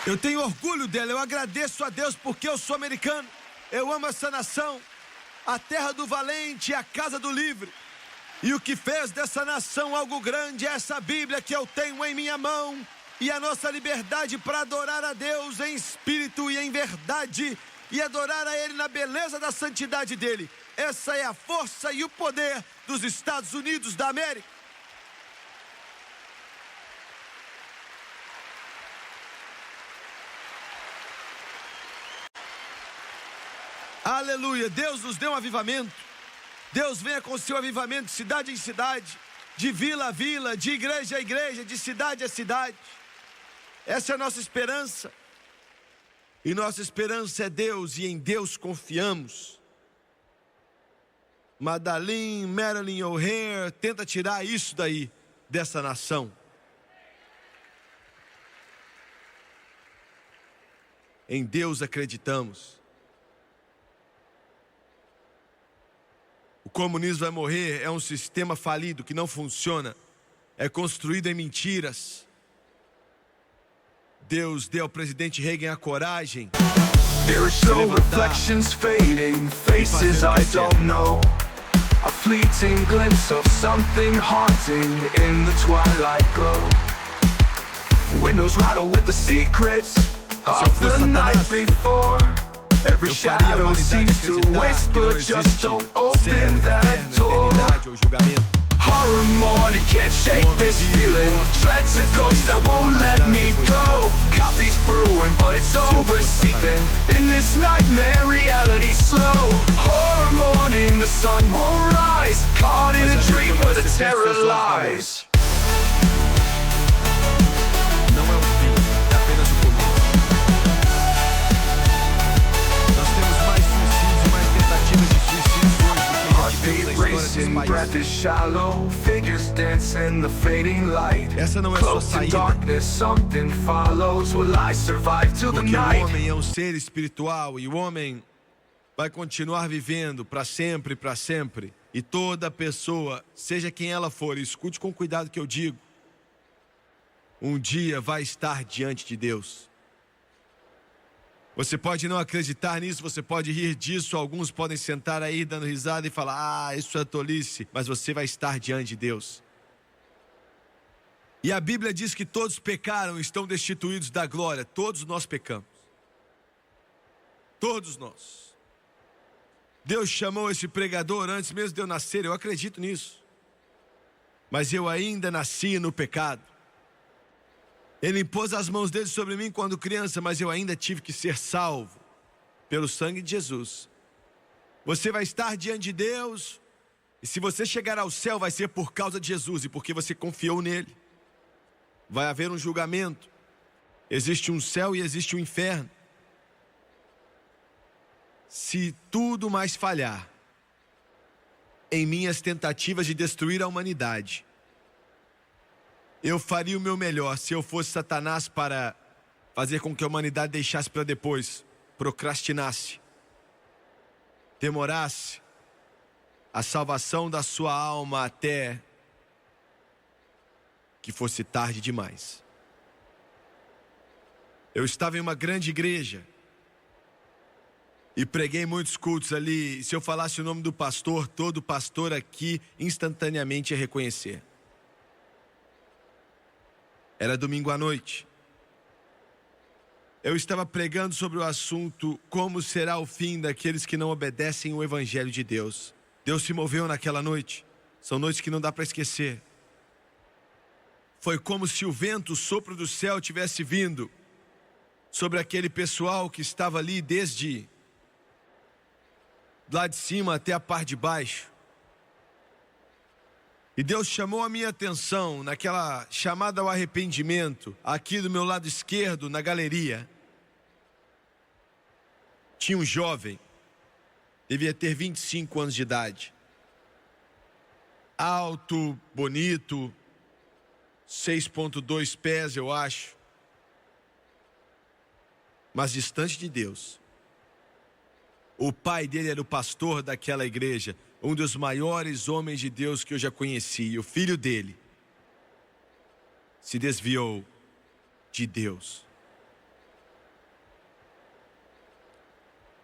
[SPEAKER 1] Eu tenho orgulho dela, eu agradeço a Deus porque eu sou americano. Eu amo essa nação, a terra do valente, a casa do livre. E o que fez dessa nação algo grande é essa Bíblia que eu tenho em minha mão. E a nossa liberdade para adorar a Deus em espírito e em verdade. E adorar a Ele na beleza da santidade dEle. Essa é a força e o poder dos Estados Unidos da América. Aleluia, Deus nos deu um avivamento. Deus venha com o seu avivamento de cidade em cidade, de vila a vila, de igreja a igreja, de cidade a cidade. Essa é a nossa esperança. E nossa esperança é Deus, e em Deus confiamos. Marilyn O'Hare tenta tirar isso daí, dessa nação. Em Deus acreditamos. O comunismo vai morrer, é um sistema falido que não funciona, é construído em mentiras. Deus deu ao presidente Reagan a coragem.
[SPEAKER 3] There are slow reflections fading, faces I don't know. A fleeting glimpse of something haunting in the twilight glow. Windows rattle with the secrets of the night before. Every shadow seems to whisper, just don't open that door. Horror morning, can't shake this feeling. Dread's a ghost that won't let me go. Coffee's brewing, but it's overseeping. In this nightmare, reality slow. Horror morning, the sun won't rise. Caught in a dream where the terror lies.
[SPEAKER 1] Não é o fim, é apenas o começo. Nós temos mais suicídios e mais tentativas de suicídio hoje do que já tivemos na história desse país.
[SPEAKER 3] Breath is shallow, figures dance in the fading light.
[SPEAKER 1] Essa não é sua
[SPEAKER 3] Close to
[SPEAKER 1] saída.
[SPEAKER 3] darkness, something follows. Will I survive till the
[SPEAKER 1] Porque o
[SPEAKER 3] night?
[SPEAKER 1] homem é um ser espiritual e o homem vai continuar vivendo para sempre, para sempre. E toda pessoa, seja quem ela for, escute com cuidado o que eu digo, um dia vai estar diante de Deus. Você pode não acreditar nisso, você pode rir disso, alguns podem sentar aí dando risada e falar, ah, isso é tolice, mas você vai estar diante de Deus. E a Bíblia diz que todos pecaram e estão destituídos da glória. Todos nós pecamos. Todos nós. Deus chamou esse pregador antes mesmo de eu nascer, eu acredito nisso. Mas eu ainda nasci no pecado. Ele impôs as mãos dele sobre mim quando criança, mas eu ainda tive que ser salvo pelo sangue de Jesus. Você vai estar diante de Deus, e se você chegar ao céu vai ser por causa de Jesus e porque você confiou nele. Vai haver um julgamento. Existe um céu e existe um inferno. Se tudo mais falhar em minhas tentativas de destruir a humanidade, eu faria o meu melhor se eu fosse Satanás para fazer com que a humanidade deixasse para depois, procrastinasse, demorasse a salvação da sua alma até que fosse tarde demais. Eu estava em uma grande igreja e preguei muitos cultos ali. Se eu falasse o nome do pastor, todo pastor aqui instantaneamente ia reconhecer. Era domingo à noite. Eu estava pregando sobre o assunto como será o fim daqueles que não obedecem o Evangelho de Deus. Deus se moveu naquela noite. São noites que não dá para esquecer. Foi como se o vento, o sopro do céu tivesse vindo sobre aquele pessoal que estava ali desde lá de cima até a parte de baixo. E Deus chamou a minha atenção naquela chamada ao arrependimento, aqui do meu lado esquerdo, na galeria. Tinha um jovem, devia ter 25 anos de idade. Alto, bonito, 6,2 pés, eu acho. Mas distante de Deus. O pai dele era o pastor daquela igreja, um dos maiores homens de Deus que eu já conheci. E o filho dele se desviou de Deus.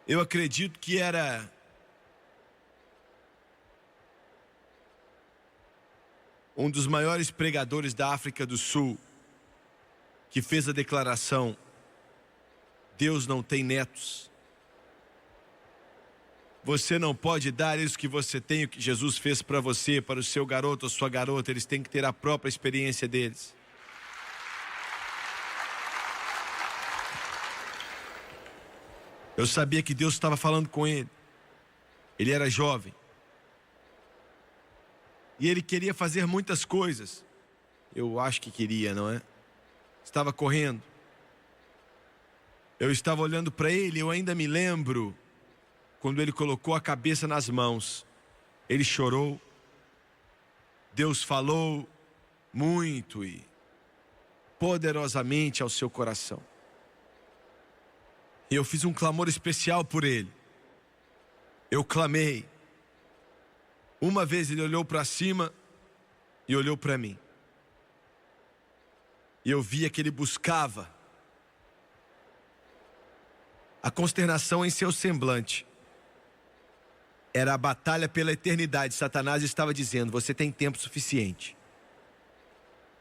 [SPEAKER 1] Eu acredito que era um dos maiores pregadores da África do Sul que fez a declaração: Deus não tem netos. Você não pode dar isso que você tem, o que Jesus fez para você, para o seu garoto ou sua garota. Eles têm que ter a própria experiência deles. Eu sabia que Deus estava falando com ele. Ele era jovem. E ele queria fazer muitas coisas. Eu acho que queria, não é? Estava correndo. Eu estava olhando para ele, eu ainda me lembro quando ele colocou a cabeça nas mãos. Ele chorou. Deus falou muito e poderosamente ao seu coração. E eu fiz um clamor especial por ele. Eu clamei. Uma vez ele olhou para cima e olhou para mim. E eu via que ele buscava a consternação em seu semblante. Era a batalha pela eternidade. Satanás estava dizendo: você tem tempo suficiente.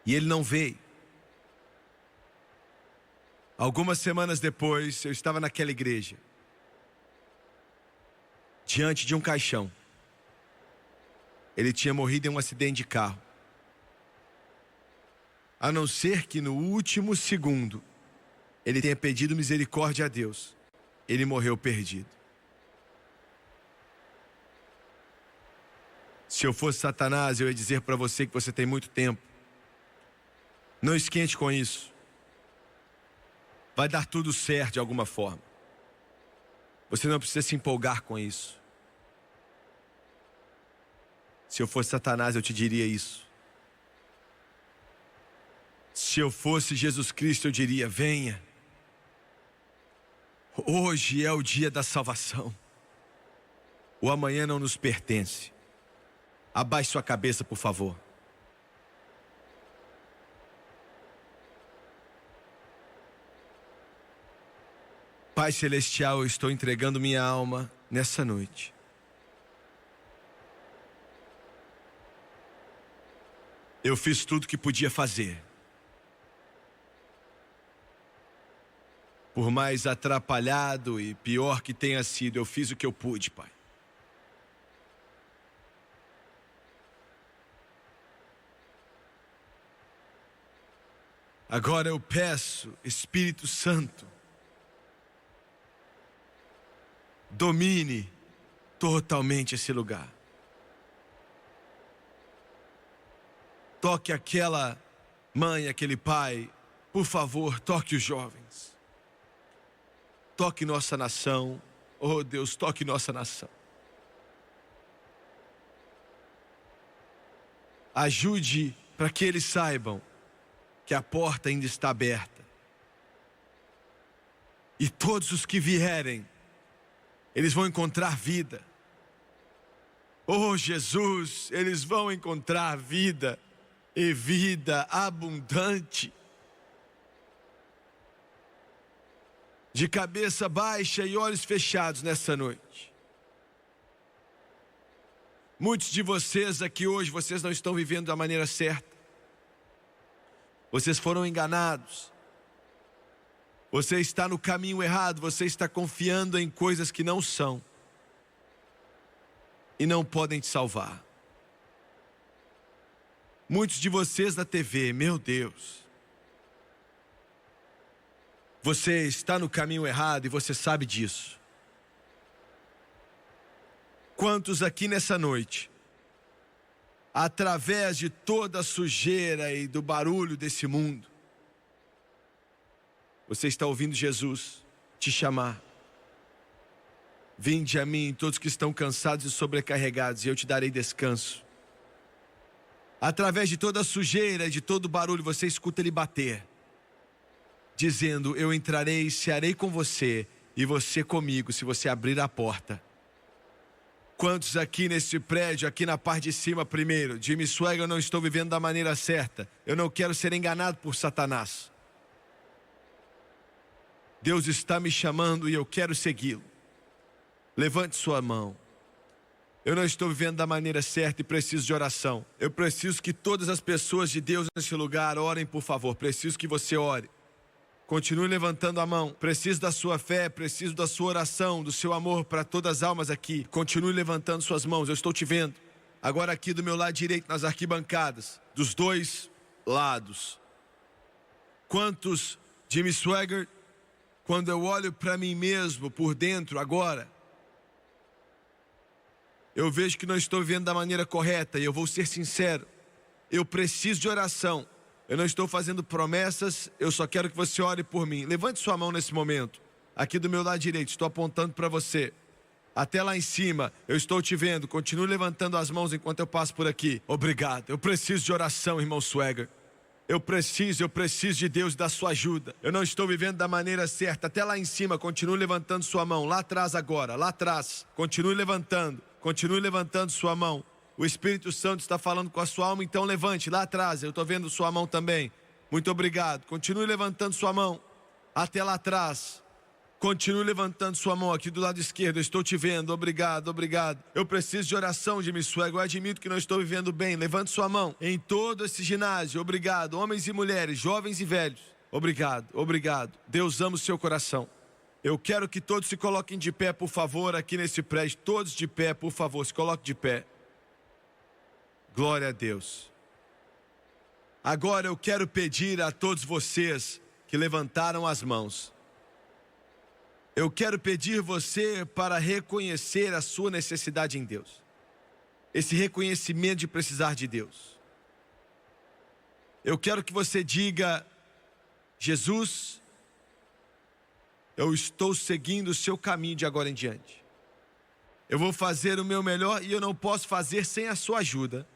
[SPEAKER 1] E ele não veio. Algumas semanas depois, eu estava naquela igreja, diante de um caixão. ele tinha morrido em um acidente de carro. A não ser que no último segundo ele tenha pedido misericórdia a Deus, ele morreu perdido. Se eu fosse Satanás, eu ia dizer para você que você tem muito tempo. Não esquente com isso. Vai dar tudo certo de alguma forma. Você não precisa se empolgar com isso. Se eu fosse Satanás, eu te diria isso. Se eu fosse Jesus Cristo, eu diria: venha. Hoje é o dia da salvação. O amanhã não nos pertence. Abaixe sua cabeça, por favor. Pai Celestial, eu estou entregando minha alma nessa noite. Eu fiz tudo que podia fazer. Por mais atrapalhado e pior que tenha sido, eu fiz o que eu pude, Pai. Agora eu peço, Espírito Santo, domine totalmente esse lugar. Toque aquela mãe, aquele pai, por favor, toque os jovens. Toque nossa nação, oh Deus, toque nossa nação. Ajude para que eles saibam que a porta ainda está aberta. E todos os que vierem, eles vão encontrar vida. Oh Jesus, eles vão encontrar vida, e vida abundante. De cabeça baixa e olhos fechados nessa noite. Muitos de vocês aqui hoje, vocês não estão vivendo da maneira certa. Vocês foram enganados. Você está no caminho errado, você está confiando em coisas que não são e não podem te salvar. Muitos de vocês na TV, meu Deus, você está no caminho errado e você sabe disso. Quantos aqui nessa noite, através de toda a sujeira e do barulho desse mundo, você está ouvindo Jesus te chamar? Vinde a mim, todos que estão cansados e sobrecarregados, e eu te darei descanso. Através de toda a sujeira e de todo o barulho, você escuta ele bater, dizendo: eu entrarei e cearei com você, e você comigo, se você abrir a porta. Quantos aqui nesse prédio, aqui na parte de cima primeiro, Jimmy Swaggart, eu não estou vivendo da maneira certa, eu não quero ser enganado por Satanás. Deus está me chamando e eu quero segui-lo. Levante sua mão. Eu não estou vivendo da maneira certa e preciso de oração. Eu preciso que todas as pessoas de Deus neste lugar orem, por favor. Preciso que você ore. Continue levantando a mão. Preciso da sua fé, preciso da sua oração, do seu amor para todas as almas aqui. Continue levantando suas mãos, eu estou te vendo. Agora aqui do meu lado direito, nas arquibancadas, dos dois lados. Quantos, Jimmy Swaggart, quando eu olho para mim mesmo por dentro agora, eu vejo que não estou vivendo da maneira correta, e eu vou ser sincero, eu preciso de oração. Eu não estou fazendo promessas, eu só quero que você ore por mim. Levante sua mão nesse momento. Aqui do meu lado direito, estou apontando para você. Até lá em cima, eu estou te vendo. Continue levantando as mãos enquanto eu passo por aqui. Obrigado. Eu preciso de oração, irmão Swaggart. Eu preciso de Deus e da sua ajuda. Eu não estou vivendo da maneira certa. Até lá em cima, continue levantando sua mão. Lá atrás agora, lá atrás. Continue levantando sua mão. O Espírito Santo está falando com a sua alma, então levante lá atrás. Eu estou vendo sua mão também. Muito obrigado. Continue levantando sua mão. Até lá atrás. Continue levantando sua mão aqui do lado esquerdo. Eu estou te vendo. Obrigado, obrigado. Eu preciso de oração, Jimmy Swaggart. Eu admito que não estou vivendo bem. Levante sua mão. Em todo esse ginásio. Obrigado. Homens e mulheres, jovens e velhos. Obrigado, obrigado. Deus ama o seu coração. Eu quero que todos se coloquem de pé, por favor, aqui nesse prédio. Todos de pé, por favor. Se coloquem de pé. Glória a Deus. Agora eu quero pedir a todos vocês que levantaram as mãos. Eu quero pedir você para reconhecer a sua necessidade em Deus. Esse reconhecimento de precisar de Deus. Eu quero que você diga: Jesus, eu estou seguindo o seu caminho de agora em diante. Eu vou fazer o meu melhor e eu não posso fazer sem a sua ajuda.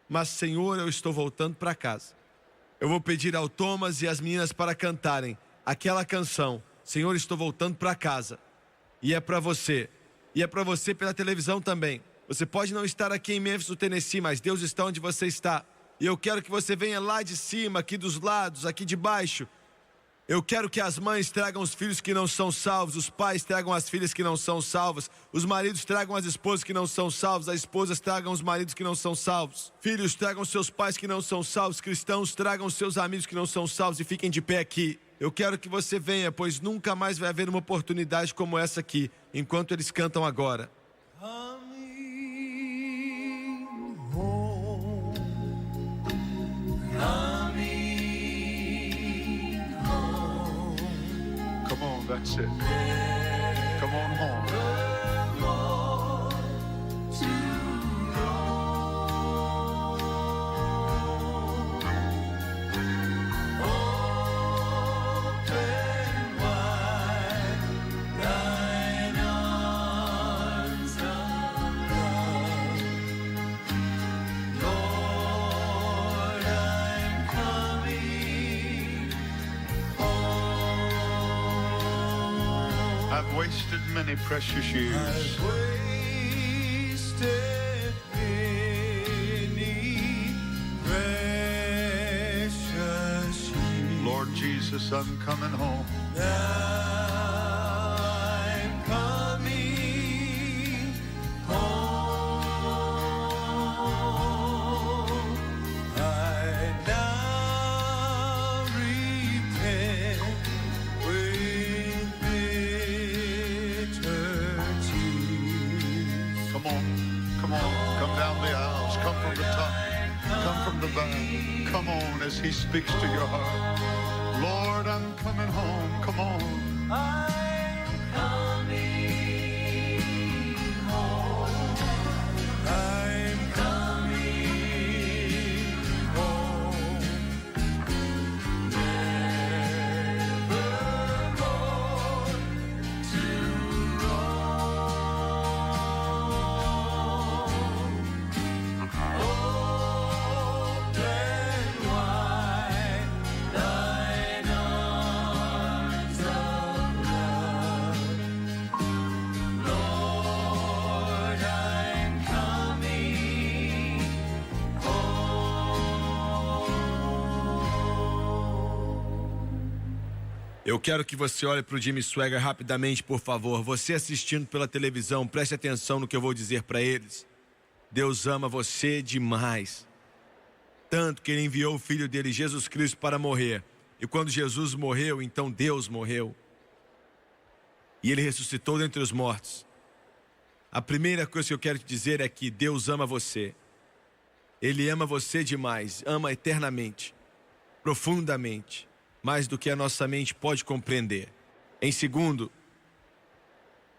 [SPEAKER 1] Mas, Senhor, eu estou voltando para casa. Eu vou pedir ao Thomas e às meninas para cantarem aquela canção, Senhor, estou voltando para casa. E é para você. E é para você pela televisão também. Você pode não estar aqui em Memphis, no Tennessee, mas Deus está onde você está. E eu quero que você venha lá de cima, aqui dos lados, aqui de baixo. Eu quero que as mães tragam os filhos que não são salvos, os pais tragam as filhas que não são salvas, os maridos tragam as esposas que não são salvos, as esposas tragam os maridos que não são salvos, filhos tragam seus pais que não são salvos, cristãos tragam seus amigos que não são salvos e fiquem de pé aqui. Eu quero que você venha, pois nunca mais vai haver uma oportunidade como essa aqui, enquanto eles cantam agora.
[SPEAKER 4] Come on, that's it. Come on home. I've wasted many precious years.
[SPEAKER 3] I've wasted many precious years.
[SPEAKER 4] Lord Jesus, I'm coming home.
[SPEAKER 3] Now I'm coming home. I now repent with bitter tears.
[SPEAKER 4] Come on, come down the aisles, come from the top, come from the back. Come on as he speaks to your heart. Lord, I'm coming home, come on.
[SPEAKER 3] I'm coming home. I'm coming home. Nevermore to roam. Open wide thine arms of love. Lord, I'm coming home.
[SPEAKER 1] Eu quero que você olhe para o Jimmy Swaggart rapidamente, por favor. Você assistindo pela televisão, preste atenção no que eu vou dizer para eles. Deus ama você demais. Tanto que Ele enviou o Filho dele, Jesus Cristo, para morrer. E quando Jesus morreu, então Deus morreu. E Ele ressuscitou dentre os mortos. A primeira coisa que eu quero te dizer é que Deus ama você. Ele ama você demais, ama eternamente, profundamente, mais do que a nossa mente pode compreender. Em segundo,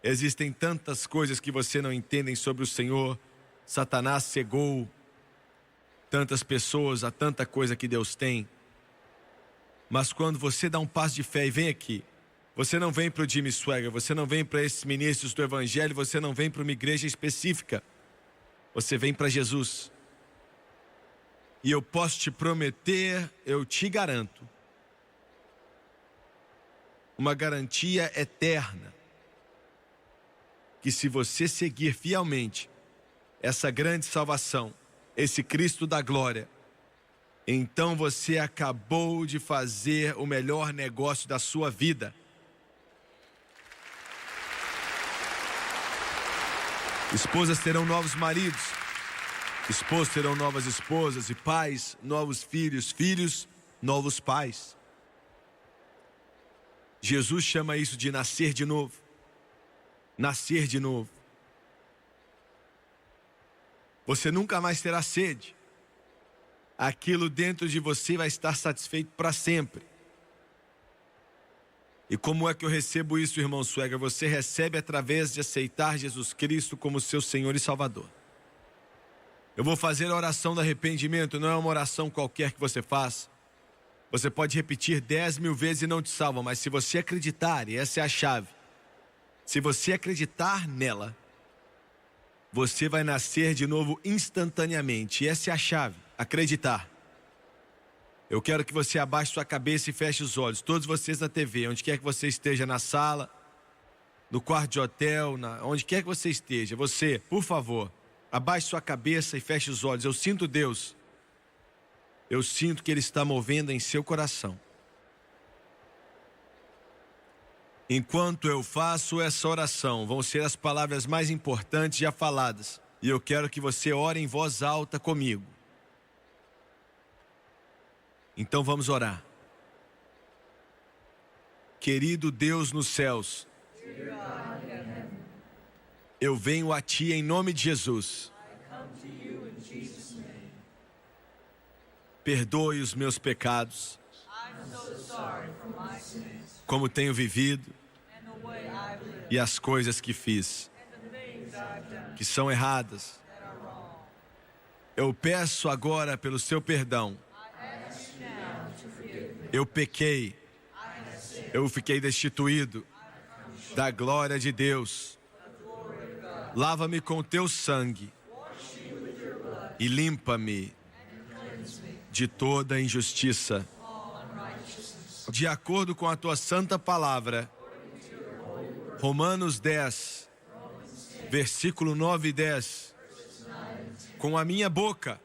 [SPEAKER 1] existem tantas coisas que você não entende sobre o Senhor. Satanás cegou tantas pessoas a tanta coisa que Deus tem. Mas quando você dá um passo de fé e vem aqui, você não vem para o Jimmy Swaggart, você não vem para esses ministros do Evangelho, você não vem para uma igreja específica. Você vem para Jesus. E eu posso te prometer, eu te garanto, uma garantia eterna, que se você seguir fielmente essa grande salvação, esse Cristo da glória, então você acabou de fazer o melhor negócio da sua vida. Esposas terão novos maridos, esposos terão novas esposas, e pais, novos filhos, filhos, novos pais. Jesus chama isso de nascer de novo. Nascer de novo. Você nunca mais terá sede. Aquilo dentro de você vai estar satisfeito para sempre. E como é que eu recebo isso, irmão Sueger? Você recebe através de aceitar Jesus Cristo como seu Senhor e Salvador. Eu vou fazer a oração do arrependimento, não é uma oração qualquer que você faz. Você pode repetir 10.000 vezes e não te salva, mas se você acreditar, e essa é a chave, se você acreditar nela, você vai nascer de novo instantaneamente. E essa é a chave, acreditar. Eu quero que você abaixe sua cabeça e feche os olhos. Todos vocês na TV, onde quer que você esteja, na sala, no quarto de hotel, onde quer que você esteja. Você, por favor, abaixe sua cabeça e feche os olhos. Eu sinto Deus. Eu sinto que Ele está movendo em seu coração. Enquanto eu faço essa oração, vão ser as palavras mais importantes já faladas. E eu quero que você ore em voz alta comigo. Então vamos orar. Querido Deus nos céus, eu venho a Ti em nome de Jesus. Perdoe os meus pecados, como tenho vivido e as coisas que fiz, que são erradas. Eu peço agora pelo seu perdão. Eu pequei, eu fiquei destituído da glória de Deus. Lava-me com o teu sangue e limpa-me de toda injustiça. De acordo com a tua santa palavra, Romanos 10, versículo 9 e 10. Com a minha boca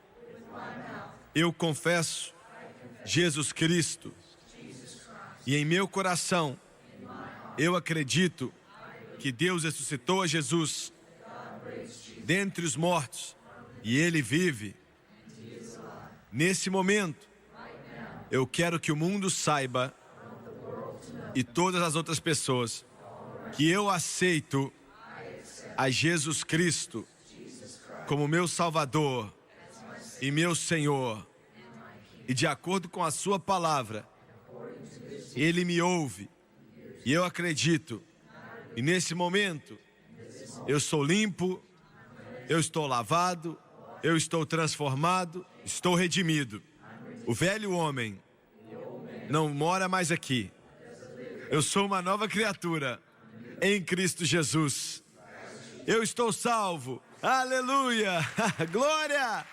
[SPEAKER 1] eu confesso Jesus Cristo, e em meu coração eu acredito que Deus ressuscitou a Jesus dentre os mortos e Ele vive. Nesse momento, eu quero que o mundo saiba, e todas as outras pessoas, que eu aceito a Jesus Cristo como meu Salvador e meu Senhor. E de acordo com a sua palavra, Ele me ouve, e eu acredito. E nesse momento, eu sou limpo, eu estou lavado, eu estou transformado, estou redimido. O velho homem não mora mais aqui. Eu sou uma nova criatura em Cristo Jesus. Eu estou salvo. Aleluia! Glória!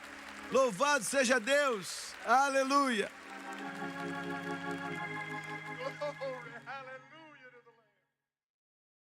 [SPEAKER 1] Louvado seja Deus! Aleluia!